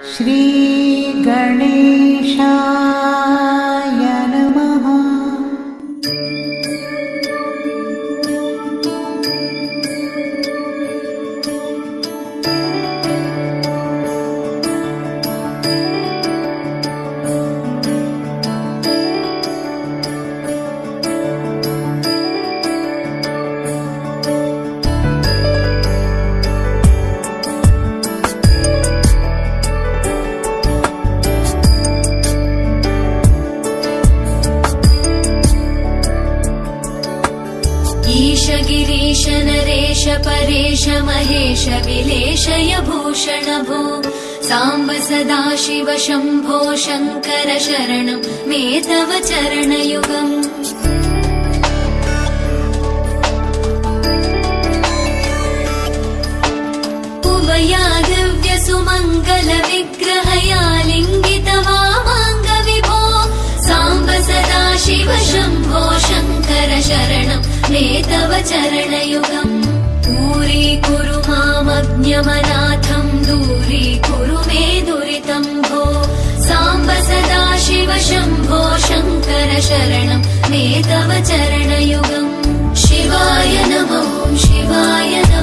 श्रीगणेशाय नमः। ईश गिरीश नरेश परेश महेश विलेशय भूषण भो साम्ब सदाशिव शम्भो शङ्कर शरणं मे तव चरणयुगम्। उभया दिव्य सुमङ्गल विग्रहया लिङ्गित वामाङ्ग विभो साम्ब सदाशिव शम्भो शङ्कर शरणं मे तव चरणयुगम्। दूरीकुरु मामज्ञमनाथं दूरीकुरु मे दुरितं भो साम्ब सदाशिव शम्भो शङ्कर शरणं मे तव चरणयुगम्। शिवाय नमः शिवाय नमः।